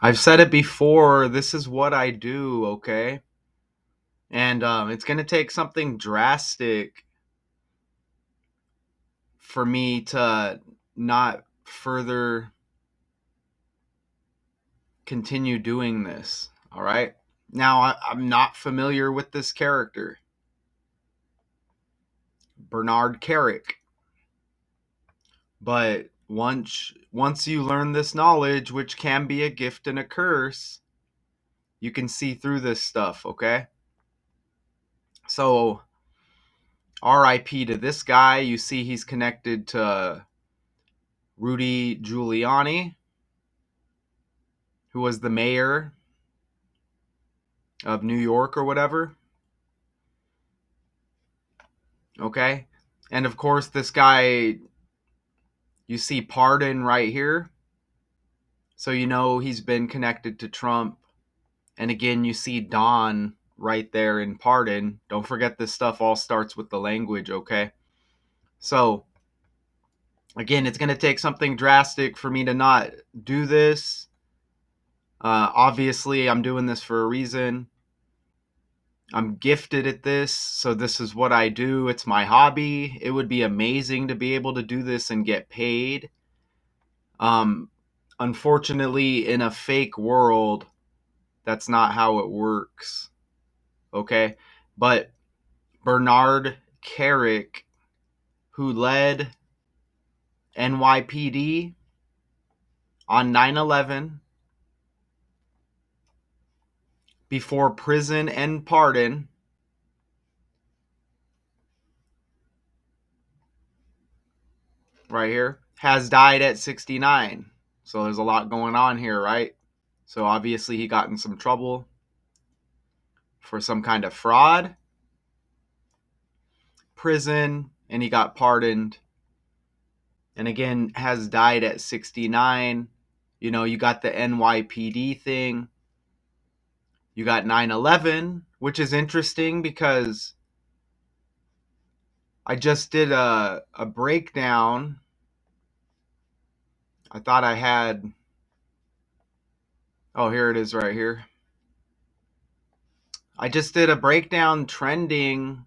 I've said it before. This is what I do, okay? And it's going to take something drastic for me to not further continue doing this, all right? Now, I'm not familiar with this character, Bernard Kerik, but once you learn this knowledge, which can be a gift and a curse, you can see through this stuff, okay? So, RIP to this guy. You see he's connected to Rudy Giuliani, who was the mayor of New York or whatever. Okay. And of course, this guy, you see Pardon right here. So you know he's been connected to Trump. And again, you see Don right there in Pardon. Don't forget this stuff all starts with the language, okay? So again, it's going to take something drastic for me to not do this. Obviously, I'm doing this for a reason. I'm gifted at this, so this is what I do. It's my hobby. It would be amazing to be able to do this and get paid. Um, Unfortunately, in a fake world, that's not how it works. Okay, but Bernard Kerik, who led NYPD on 9/11 before prison and pardon, right here, has died at 69. So there's a lot going on here, right? So obviously he got in some trouble for some kind of fraud, prison, and he got pardoned. And again, has died at 69. You know, you got the NYPD thing. You got 9/11, which is interesting because I just did a breakdown. I thought I had, oh, here it is right here. I just did a breakdown trending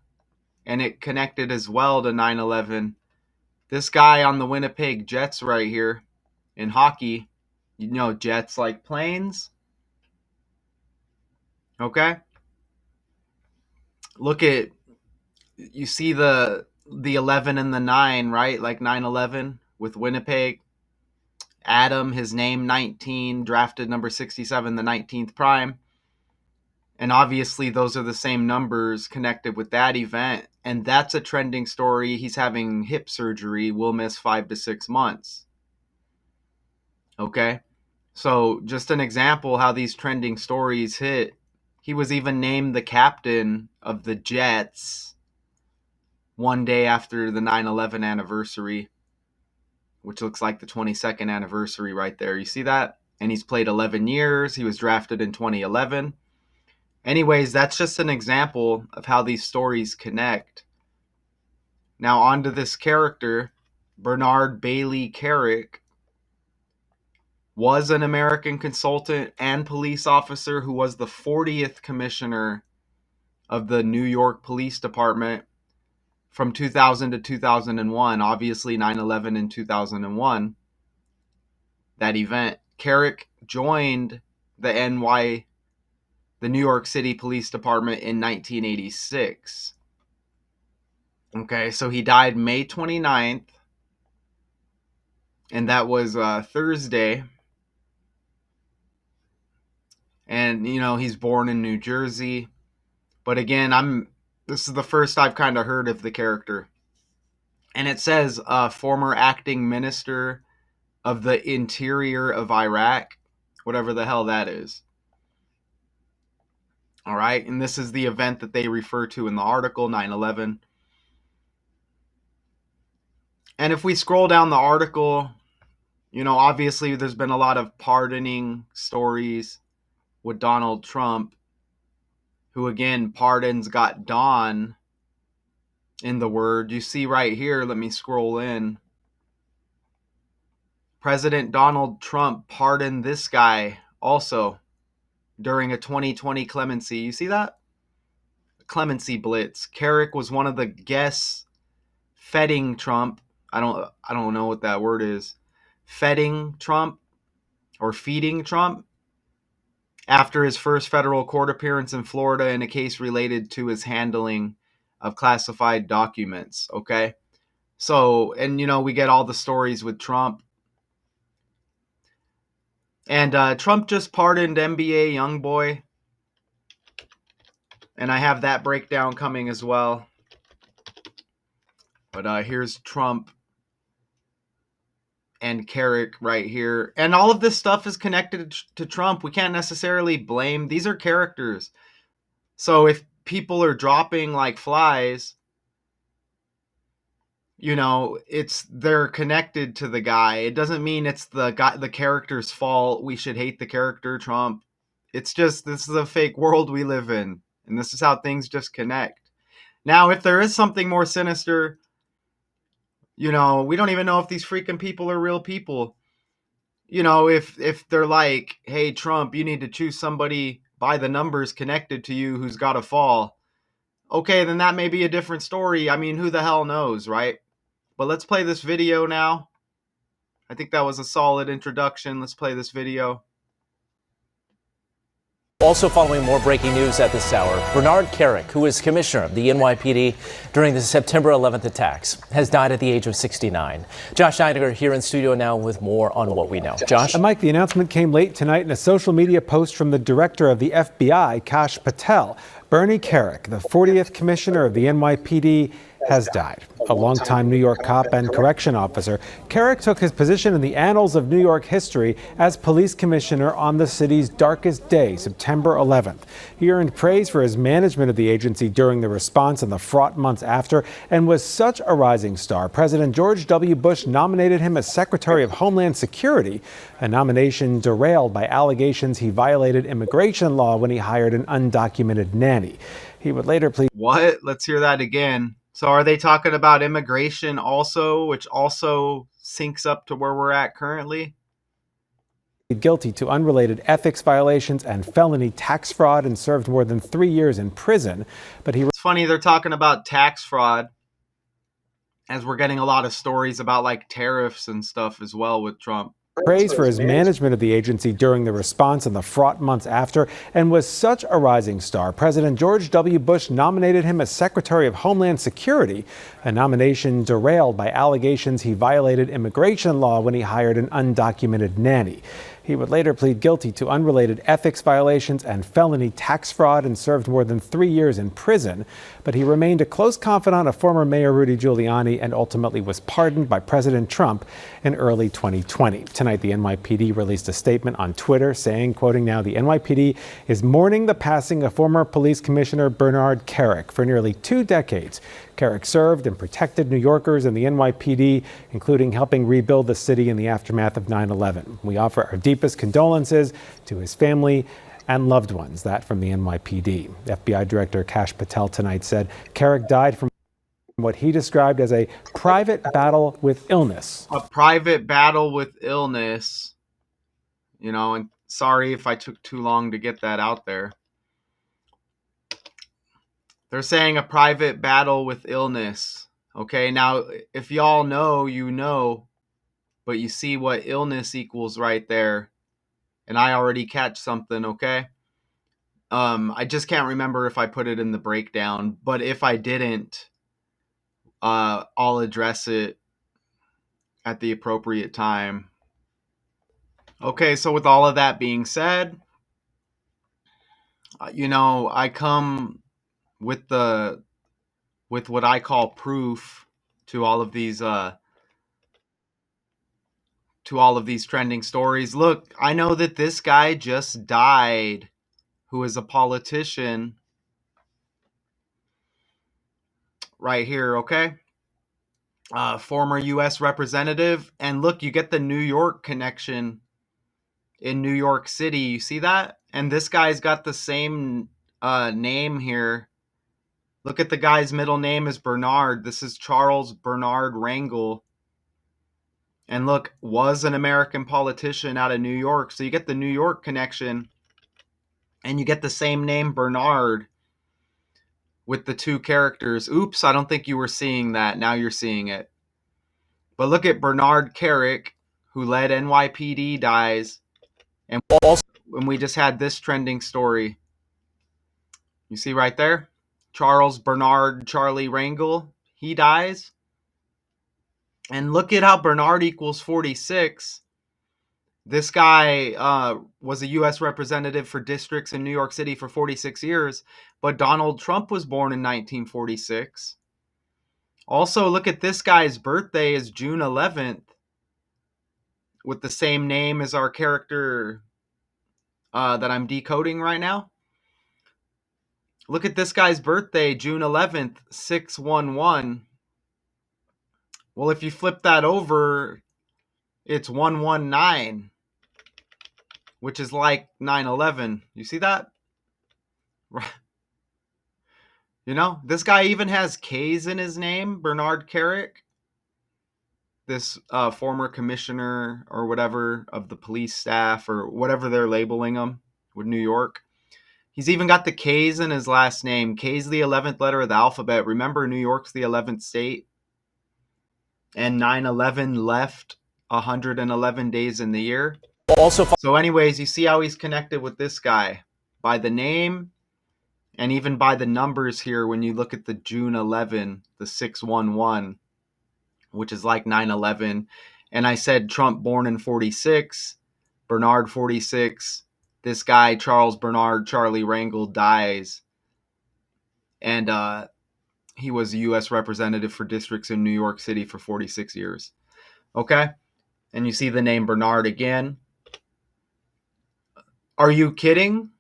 and it connected as well to 9/11. This guy on the Winnipeg Jets right here in hockey, you know, Jets like planes. Okay. Look at, you see the 11 and the 9, right? Like 9/11 with Winnipeg. Adam, his name 19, drafted number 67, the 19th prime. And obviously those are the same numbers connected with that event, and that's a trending story. He's having hip surgery, will miss 5 to 6 months. Okay? So, just an example how these trending stories hit. He was even named the captain of the Jets one day after the 9/11 anniversary, which looks like the 22nd anniversary right there. You see that? And he's played 11 years. He was drafted in 2011. Anyways, that's just an example of how these stories connect. Now, on to this character, Bernard Bailey Kerik was an American consultant and police officer who was the 40th commissioner of the New York Police Department from 2000 to 2001. Obviously, 9/11 in 2001, that event. Kerik joined the New York City Police Department in 1986. Okay, so he died May 29th, and that was Thursday. And you know, he's born in New Jersey. But again, this is the first I've kind of heard of the character. And it says former acting minister of the interior of Iraq, whatever the hell that is. All right, and this is the event that they refer to in the article, 9/11. And if we scroll down the article, you know, obviously there's been a lot of pardoning stories with Donald Trump, who again pardons got Don in the word. You see right here, let me scroll in. President Donald Trump pardoned this guy also during a 2020 clemency. You see that? Clemency blitz. Kerik was one of the guests feting Trump. I don't know what that word is. Feting Trump or feeding Trump after his first federal court appearance in Florida in a case related to his handling of classified documents. Okay. So, and we get all the stories with Trump. And Trump just pardoned NBA Youngboy. And I have that breakdown coming as well. But here's Trump and Kerik right here. And all of this stuff is connected to Trump. We can't necessarily blame. These are characters. So if people are dropping like flies, they're connected to the guy. It doesn't mean it's the character's fault. We should hate the character Trump. It's just, this is a fake world we live in, and this is how things just connect. Now, if there is something more sinister, we don't even know if these freaking people are real people. If they're like, hey, Trump, you need to choose somebody by the numbers connected to you who's got to fall. Okay, then that may be a different story. I mean, who the hell knows, right? But let's play this video now. I think that was a solid introduction. Let's play this video. Also following more breaking news at this hour, Bernard Kerik, who is commissioner of the NYPD during the September 11th attacks, has died at the age of 69. Josh Schneider here in studio now with more on what we know. Josh? And Mike, the announcement came late tonight in a social media post from the director of the FBI, Kash Patel. Bernie Kerik, the 40th commissioner of the NYPD, has died. A longtime New York cop and correction officer, Kerik took his position in the annals of New York history as police commissioner on the city's darkest day, September 11th. He earned praise for his management of the agency during the response and the fraught months after, and was such a rising star, President George W. Bush nominated him as Secretary of Homeland Security, a nomination derailed by allegations he violated immigration law when he hired an undocumented nanny. He would later plead. What? Let's hear that again. So are they talking about immigration also, which also syncs up to where we're at currently? Guilty to unrelated ethics violations and felony tax fraud and served more than 3 years in prison. But it's funny they're talking about tax fraud, as we're getting a lot of stories about like tariffs and stuff as well with Trump. Praise for his management of the agency during the response and the fraught months after, and was such a rising star, President George W. Bush nominated him as Secretary of Homeland Security, a nomination derailed by allegations he violated immigration law when he hired an undocumented nanny. He would later plead guilty to unrelated ethics violations and felony tax fraud and served more than 3 years in prison. But he remained a close confidant of former Mayor Rudy Giuliani and ultimately was pardoned by President Trump in early 2020. Tonight, the NYPD released a statement on Twitter saying, quoting now, the NYPD is mourning the passing of former police commissioner Bernard Kerik. For nearly 2 decades, Kerik served and protected New Yorkers and the NYPD, including helping rebuild the city in the aftermath of 9/11. We offer our deepest condolences to his family and loved ones. That from the NYPD. FBI Director Kash Patel tonight said Kerik died from what he described as a private battle with illness. A private battle with illness. And sorry if I took too long to get that out there. They're saying a private battle with illness. Okay, now if y'all know, you know, but you see what illness equals right there. And I already catch something, okay? I just can't remember if I put it in the breakdown, but if I didn't, I'll address it at the appropriate time. Okay, so with all of that being said, I come with what I call proof to all of these trending stories. Look, I know that this guy just died, who is a politician, right here, okay? Former U.S. representative. And look, you get the New York connection in New York City. You see that? And this guy's got the same name here. Look at the guy's middle name is Bernard. This is Charles Bernard Rangel. And look, was an American politician out of New York. So you get the New York connection, and you get the same name, Bernard, with the two characters. Oops, I don't think you were seeing that. Now you're seeing it. But look at Bernard Kerik, who led NYPD, dies. And Also, when we just had this trending story, you see right there? Charles Bernard Charlie Rangel, he dies. And look at how Bernard equals 46. This guy was a U.S. representative for districts in New York City for 46 years, but Donald Trump was born in 1946. Also, look at this guy's birthday is June 11th, with the same name as our character that I'm decoding right now. Look at this guy's birthday, June 11th, 611. Well, if you flip that over, it's 119, which is like 9/11. You see that? You know, this guy even has K's in his name, Bernard Kerik, this former commissioner or whatever of the police staff or whatever they're labeling him with New York. He's even got the K's in his last name. K's the 11th letter of the alphabet. Remember, New York's the 11th state, and 9/11 left 111 days in the year. also, So, anyways, you see how he's connected with this guy by the name and even by the numbers here when you look at the June 11, the 611, which is like 9/11. And I said Trump born in 46, Bernard 46. This guy, Charles Bernard Charlie Rangel, dies. And he was a U.S. representative for districts in New York City for 46 years. Okay? And you see the name Bernard again. Are you kidding?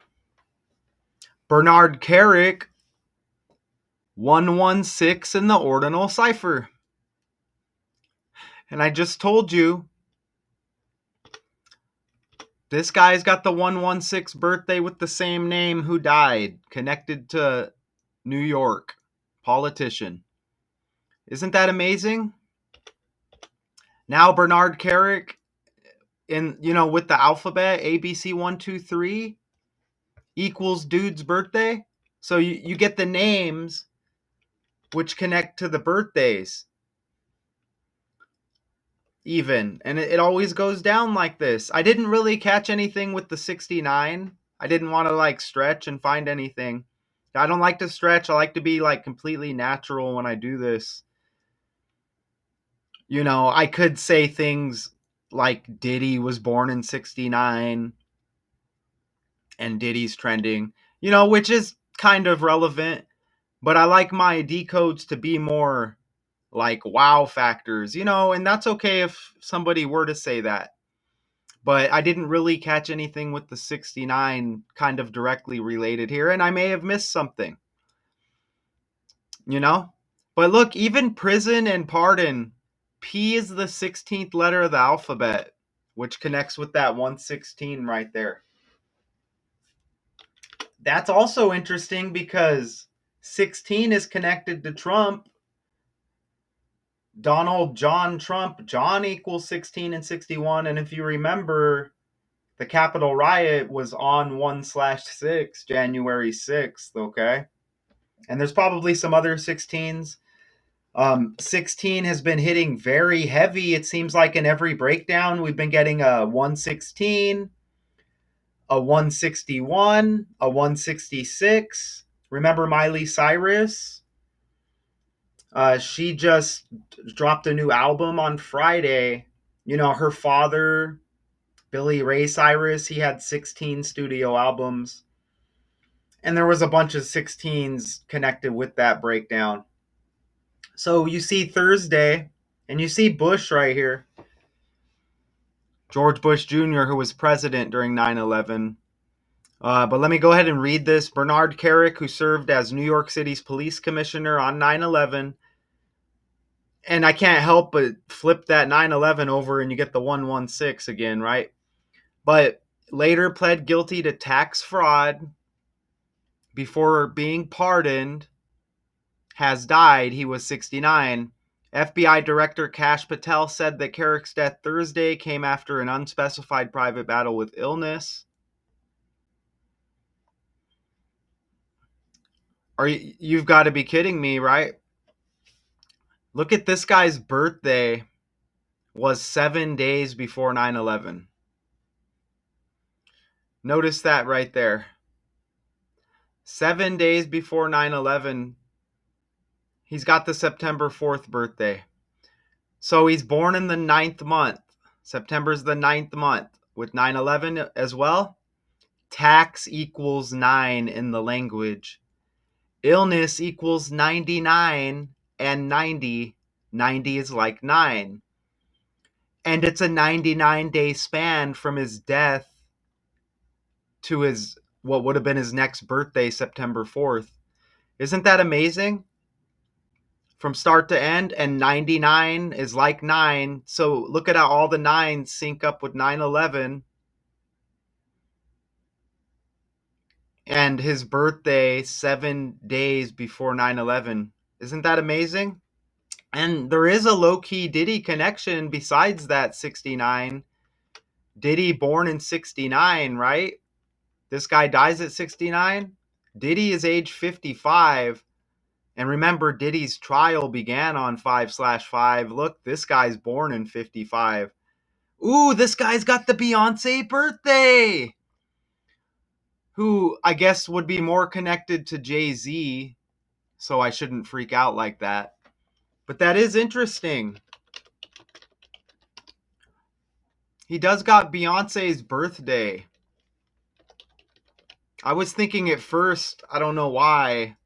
Bernard Kerik, 116 in the ordinal cipher. And I just told you, this guy's got the 116 birthday with the same name who died, connected to New York, politician. Isn't that amazing? Now Bernard Kerik, with the alphabet, ABC 1 2 3 equals dude's birthday. So you get the names which connect to the birthdays. Even, and it always goes down like this. I didn't really catch anything with the 69. I didn't want to like stretch and find anything. I don't like to stretch. I like to be like completely natural when I do this. I could say things like Diddy was born in 69 and Diddy's trending, which is kind of relevant, but I like my decodes to be more like wow factors, and that's okay if somebody were to say that. But I didn't really catch anything with the 69 kind of directly related here, and I may have missed something, you know? But look, even prison and pardon, P is the 16th letter of the alphabet, which connects with that 116 right there. That's also interesting because 16 is connected to Trump. Donald John Trump, John equals 16 and 61. And if you remember, the Capitol riot was on 1/6, January 6th, okay? And there's probably some other 16s. 16 has been hitting very heavy. It seems like in every breakdown, we've been getting a 116, a 161, a 166. Remember Miley Cyrus? She just dropped a new album on Friday. Her father, Billy Ray Cyrus, he had 16 studio albums. And there was a bunch of 16s connected with that breakdown. So you see Thursday, and you see Bush right here. George Bush Jr., who was president during 9/11. But let me go ahead and read this. Bernard Kerik, who served as New York City's police commissioner on 9/11. And I can't help but flip that 9/11 over and you get the 116 again, right? But later pled guilty to tax fraud before being pardoned, has died. He was 69. FBI Director Kash Patel said that Kerik's death Thursday came after an unspecified private battle with illness. You've got to be kidding me, right? Look at this guy's birthday was 7 days before 9/11. Notice that right there. 7 days before 9/11, he's got the September 4th birthday. So he's born in the 9th month. September's the 9th month with 9/11 as well. Tax equals 9 in the language. Illness equals 99 and 90. 90 is like 9. And it's a 99-day span from his death to his what would have been his next birthday, September 4th. Isn't that amazing? From start to end, and 99 is like 9. So look at how all the 9s sync up with 9/11. And his birthday 7 days before 9/11. Isn't that amazing? And there is a low-key Diddy connection besides that 69. Diddy born in 69, right? This guy dies at 69. Diddy is age 55. And remember, Diddy's trial began on 5/5. Look, this guy's born in 55. Ooh, this guy's got the Beyonce birthday, who I guess would be more connected to Jay-Z, so I shouldn't freak out like that. But that is interesting. He does got Beyonce's birthday. I was thinking at first, I don't know why.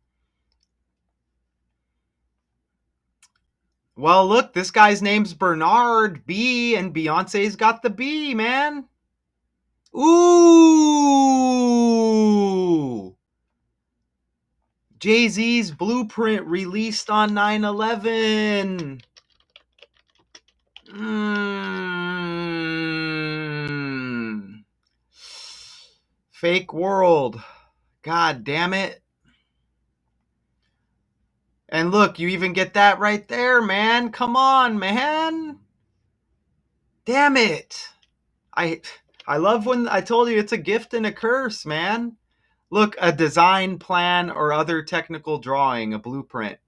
Well, look, this guy's name's Bernard B, and Beyonce's got the B, man. Ooh! Jay-Z's Blueprint released on 9/11. Fake world. God damn it. And look, you even get that right there, man. Come on, man. Damn it. I love when I told you it's a gift and a curse, man. Look, a design plan or other technical drawing, a blueprint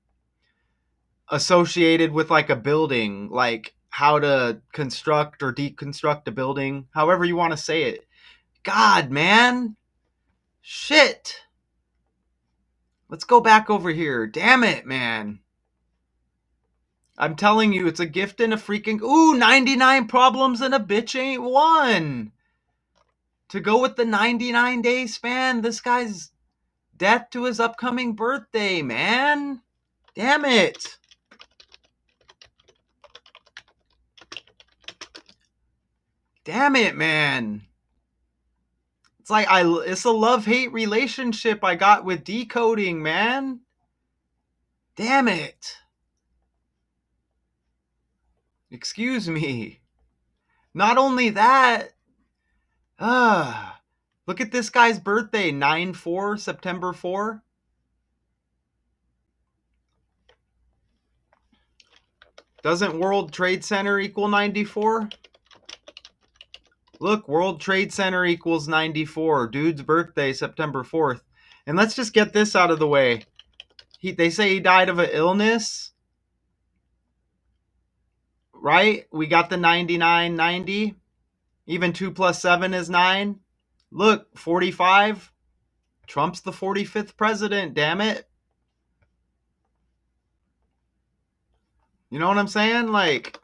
associated with like a building, like how to construct or deconstruct a building, however you want to say it. God, man. Shit. Let's go back over here. Damn it, man. I'm telling you, it's a gift and a freaking... Ooh, 99 problems and a bitch ain't one. To go with the 99-day span, this guy's death to his upcoming birthday, man. Damn it. Damn it, man. It's like it's a love-hate relationship I got with decoding, man. Damn it. Excuse me. Not only that, look at this guy's birthday, 9/4, September 4. Doesn't World Trade Center equal 94? Look, World Trade Center equals 94. Dude's birthday, September 4th. And let's just get this out of the way. They say he died of an illness, right? We got the 99, 90. Even 2 plus 7 is 9. Look, 45. Trump's the 45th president, damn it. You know what I'm saying? Like,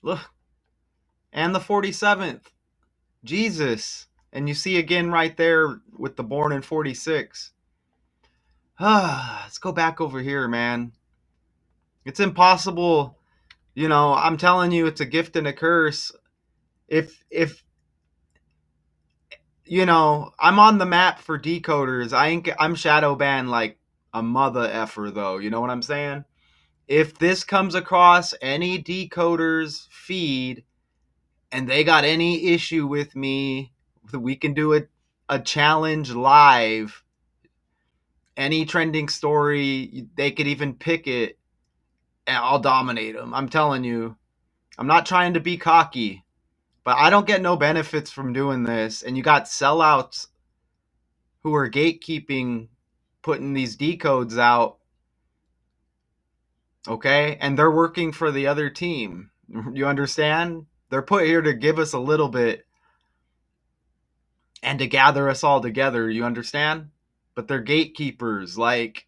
look. And the 47th. Jesus. And you see again right there with the born in 46. Let's go back over here, man. It's impossible. You know, I'm telling you, it's a gift and a curse. If you know, I'm on the map for decoders. I'm shadow banned like a mother effer, though. You know what I'm saying? If this comes across any decoder's feed and they got any issue with me, we can do a challenge live. Any trending story, they could even pick it. and I'll dominate them. I'm telling you. I'm not trying to be cocky, but I don't get no benefits from doing this. And you got sellouts who are gatekeeping, putting these decodes out, okay? And they're working for the other team. You understand? They're put here to give us a little bit and to gather us all together. You understand? But they're gatekeepers. Like,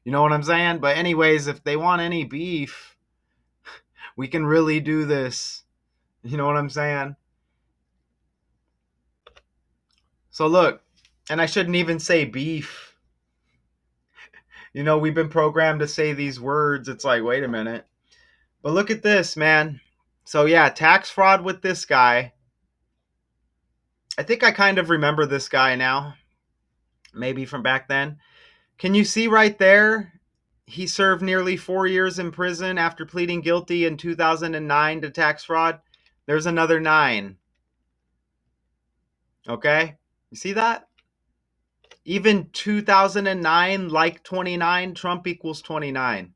you know what I'm saying? But, anyways, if they want any beef, we can really do this. You know what I'm saying? So, look, and I shouldn't even say beef. You know, we've been programmed to say these words. It's like, wait a minute. But look at this, man. So, yeah, tax fraud with this guy. I think I kind of remember this guy now, maybe from back then. Can you see right there? He served nearly 4 years in prison after pleading guilty in 2009 to tax fraud. There's another 9. Okay? You see that? Even 2009, like 29, Trump equals 29.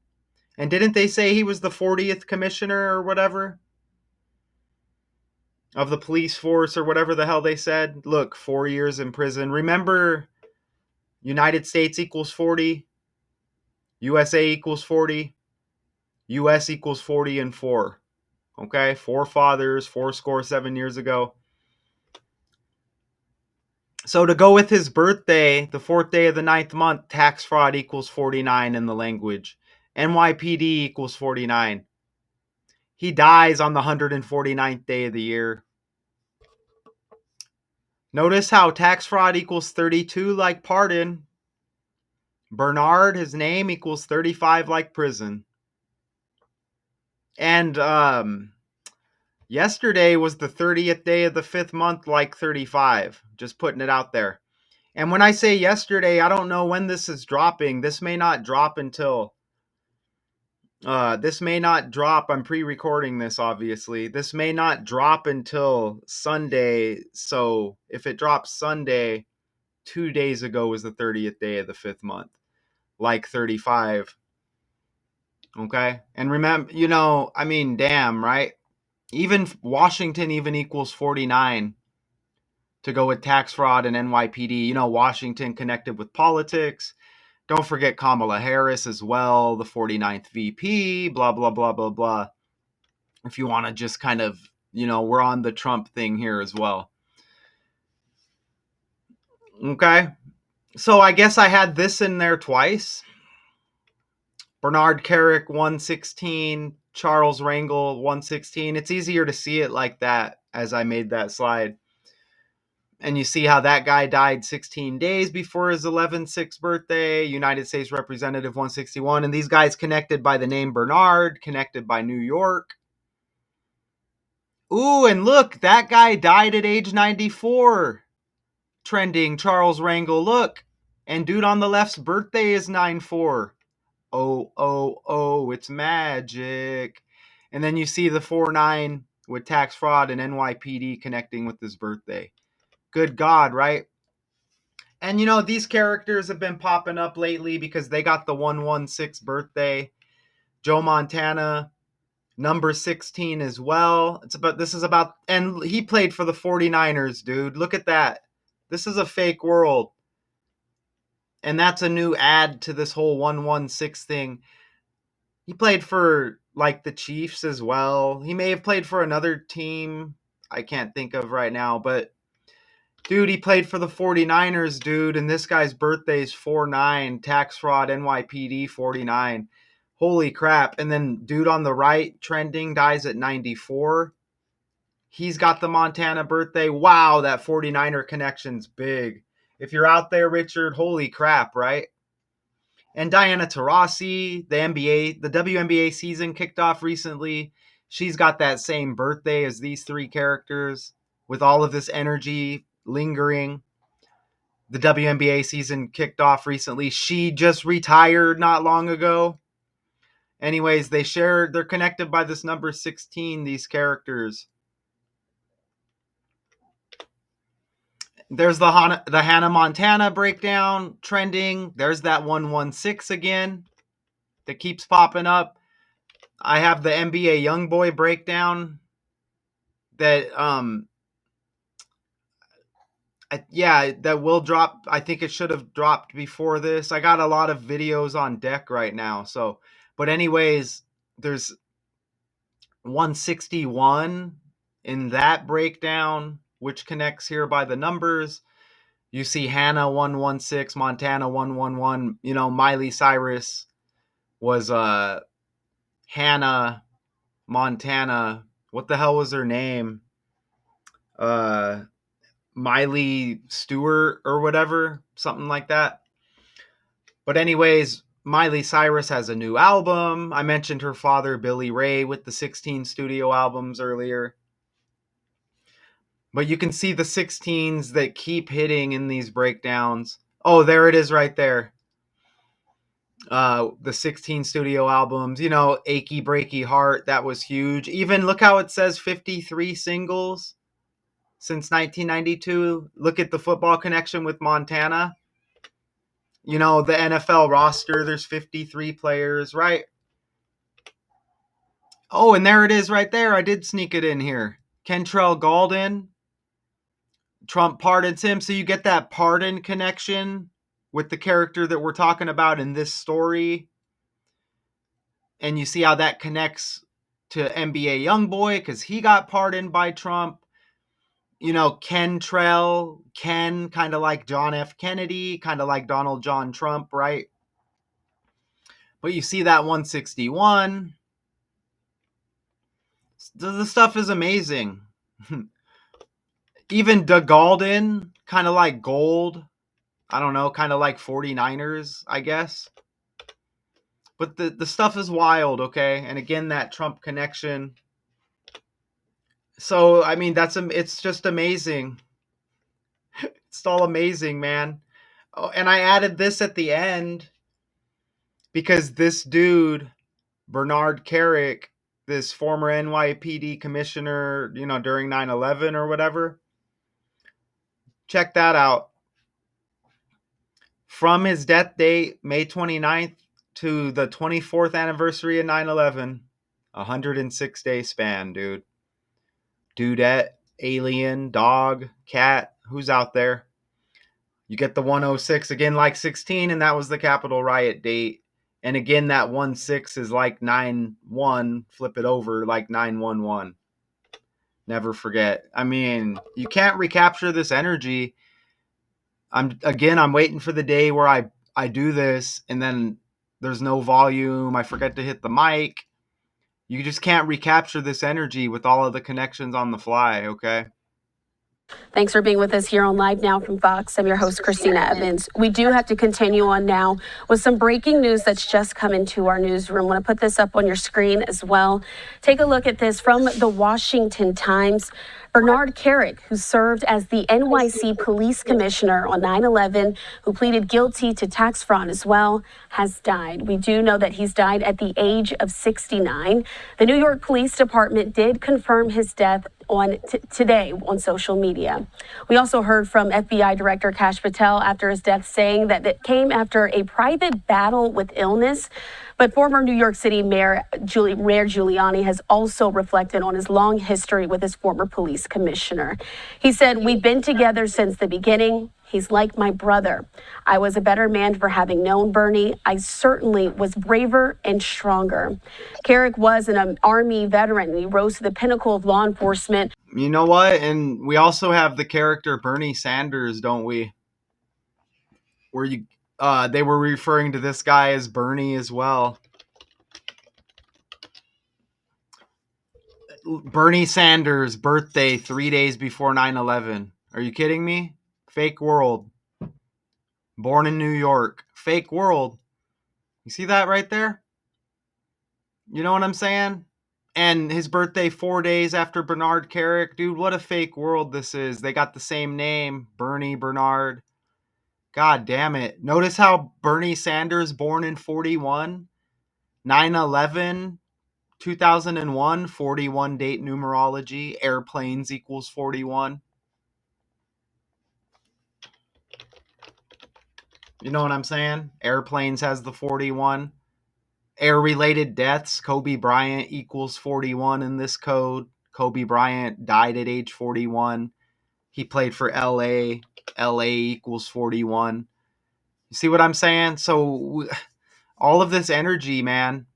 And didn't they say he was the 40th commissioner or whatever of the police force or whatever the hell they said? Look, 4 years in prison. Remember, United States equals 40, USA equals 40, US equals 40 and 4. Okay? Forefathers, 7 years ago. So to go with his birthday, the 4th day of the 9th month, tax fraud equals 49 in the language. NYPD equals 49. He dies on the 149th day of the year. Notice how tax fraud equals 32 like pardon. Bernard, his name, equals 35 like prison. And yesterday was the 30th day of the 5th month like 35. Just putting it out there. And when I say yesterday, I don't know when this is dropping. This may not drop until I'm pre-recording this, obviously. This may not drop until Sunday. So if it drops Sunday, 2 days ago was the 30th day of the 5th month, like 35. Okay. And remember, I mean, damn, right? Even Washington even equals 49 to go with tax fraud and NYPD. Washington connected with politics. Don't forget Kamala Harris as well, the 49th VP, blah, blah, blah, blah, blah. If you want to just kind of, we're on the Trump thing here as well. Okay. So I guess I had this in there twice. Bernard Kerik, 116. Charles Rangel, 116. It's easier to see it like that as I made that slide. And you see how that guy died 16 days before his 11/6 birthday. United States Representative 161. And these guys connected by the name Bernard, connected by New York. Ooh, and look, that guy died at age 94. Trending, Charles Rangel, look. And dude on the left's birthday is 9/4. Oh, oh, oh, it's magic. And then you see the 4/9 with tax fraud and NYPD connecting with his birthday. Good God, right? And these characters have been popping up lately because they got the 116 birthday. Joe Montana, number 16 as well. And he played for the 49ers, dude. Look at that. This is a fake world. And that's a new add to this whole 116 thing. He played for like the Chiefs as well. He may have played for another team I can't think of right now, but dude, he played for the 49ers, dude, and this guy's birthday is 4/9, tax fraud, NYPD 49. Holy crap. And then dude on the right, trending, dies at 94. He's got the Montana birthday. Wow, that 49er connection's big. If you're out there, Richard, holy crap, right? And Diana Taurasi, the WNBA season kicked off recently. She's got that same birthday as these 3 characters with all of this energy lingering. The WNBA season kicked off recently. She just retired not long ago. Anyways, they're connected by this number 16, these characters. There's the Hannah Montana breakdown trending. There's that 116 again. that keeps popping up. I have the NBA YoungBoy breakdown that that will drop. I think it should have dropped before this. I got a lot of videos on deck right now. So, but anyways, there's 161 in that breakdown, which connects here by the numbers. You see Hannah 116, Montana 111. You know, Miley Cyrus was Hannah Montana. What the hell was her name? Uh Miley Stewart or whatever, something like that. But anyways, Miley Cyrus has a new album. I mentioned her father, Billy Ray, with the 16 studio albums earlier. But you can see the 16s that keep hitting in these breakdowns. Oh, there it is right there. The 16 studio albums, you know, Achy Breaky Heart, that was huge. Even look how it says 53 singles since 1992. Look at the Football Connection with Montana. You know, the NFL roster, there's 53 players, right? Oh, and there it is right there. I did sneak it in here. Kentrell Gaulden, Trump pardons him. So you get that pardon connection with the character that we're talking about in this story. And you see how that connects to NBA YoungBoy because he got pardoned by Trump. You know, Kentrell, Ken, kind of like John F. Kennedy, kind of like Donald John Trump, right? But you see that 161. The stuff is amazing. Even Doug Galden, kind of like gold. I don't know, kind of like 49ers, I guess. But the stuff is wild, okay? And again, that Trump connection. So, I mean, it's just amazing. It's all amazing, man. Oh, and I added this at the end because this dude, Bernard Kerik, this former NYPD commissioner, you know, during 9/11 or whatever, check that out. From his death date, May 29th, to the 24th anniversary of 9/11, 106-day span, dude. Dudette, alien, dog, cat, who's out there? You get the 106 again, like 16, and that was the Capitol riot date. And again, that 1-6 is like 9-1, flip it over, like 9-1-1. Never forget. I mean, you can't recapture this energy. I'm waiting for the day where I do this and then there's no volume. I forget to hit the mic. You just can't recapture this energy with all of the connections on the fly, okay? Thanks for being with us here on Live Now from Fox. I'm your host, Christina Evans. We do have to continue on now with some breaking news that's just come into our newsroom. I want to put this up on your screen as well. Take a look at this from the Washington Times. Bernard Kerik, who served as the NYC police commissioner on 9/11, who pleaded guilty to tax fraud as well, has died. We do know that he's died at the age of 69. The New York Police Department did confirm his death on today on social media. We also heard from FBI Director Kash Patel after his death, saying that it came after a private battle with illness. But former New York City Mayor Giuliani has also reflected on his long history with his former police commissioner. He said, "We've been together since the beginning. He's like my brother. I was a better man for having known Bernie. I certainly was braver and stronger." Kerik was an Army veteran. He rose to the pinnacle of law enforcement. You know what? And we also have the character Bernie Sanders, don't we? Where they were referring to this guy as Bernie as well. Bernie Sanders' birthday 3 days before 9/11. Are you kidding me? Fake world. Born in New York. Fake world. You see that right there? You know what I'm saying? And his birthday 4 days after Bernard Kerik. Dude, what a fake world this is. They got the same name. Bernie, Bernard. God damn it. Notice how Bernie Sanders, born in 41, 9/11, 2001, 41 date numerology, airplanes equals 41. You know what I'm saying? Airplanes has the 41. Air-related deaths, Kobe Bryant equals 41 in this code. Kobe Bryant died at age 41. He played for LA. LA equals 41. You see what I'm saying? So all of this energy, man.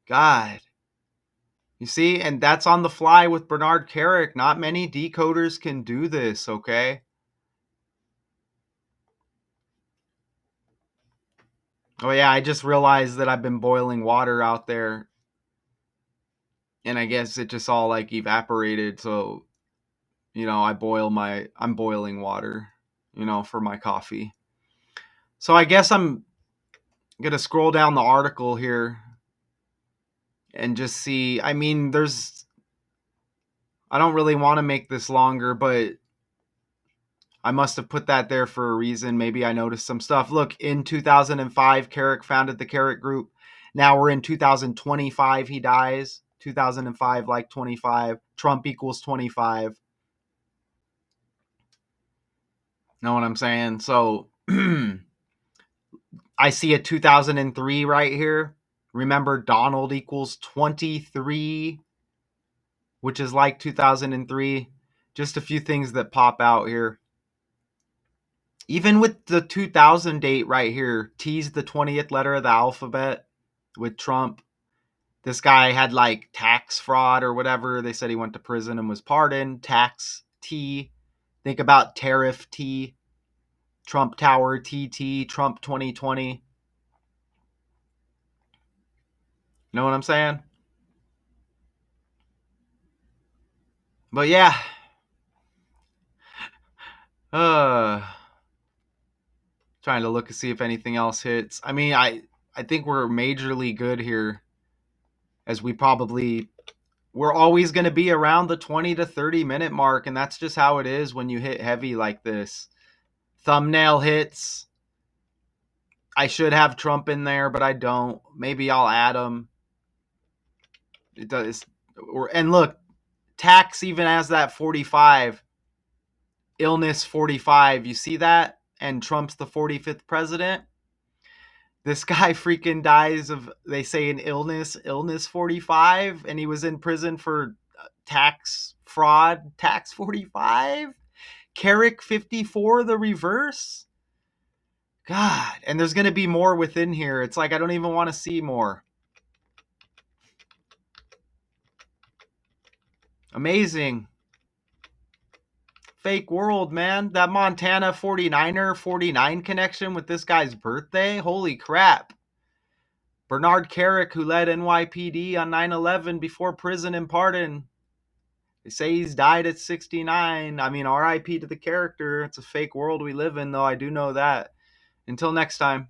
God. You see? And that's on the fly with Bernard Kerik. Not many decoders can do this, okay? Oh, yeah, I just realized that I've been boiling water out there. And I guess it just all like evaporated. So, I'm boiling water, for my coffee. So I guess I'm going to scroll down the article here and just see. I mean, I don't really want to make this longer, but I must have put that there for a reason. Maybe I noticed some stuff. Look, in 2005, Kerik founded the Kerik Group. Now we're in 2025, he dies. 2005, like 25. Trump equals 25. Know what I'm saying? So I see a 2003 right here. Remember, Donald equals 23, which is like 2003. Just a few things that pop out here. Even with the 2000 date right here, T's the 20th letter of the alphabet with Trump. This guy had like tax fraud or whatever. They said he went to prison and was pardoned. Tax T. Think about tariff T. Trump Tower TT. Trump 2020. Know what I'm saying? But yeah. Trying to look to see if anything else hits. I mean, I think we're majorly good here, as we're always going to be around the 20 to 30 minute mark, and that's just how it is when you hit heavy like this. Thumbnail hits. I should have Trump in there, but I don't. Maybe I'll add him. It does. And look, tax even has that 45. Illness 45. You see that? And Trump's the 45th president. This guy freaking dies of, they say, an illness 45, and he was in prison for tax fraud, tax 45. Kerik 54, the reverse. God, and there's going to be more within here. It's like I don't even want to see more. Amazing. Fake world, man. That Montana 49 connection with this guy's birthday. Holy crap. Bernard Kerik, who led NYPD on 9/11 before prison and pardon. They say he's died at 69. I mean, RIP to the character. It's a fake world we live in, though. I do know that. Until next time.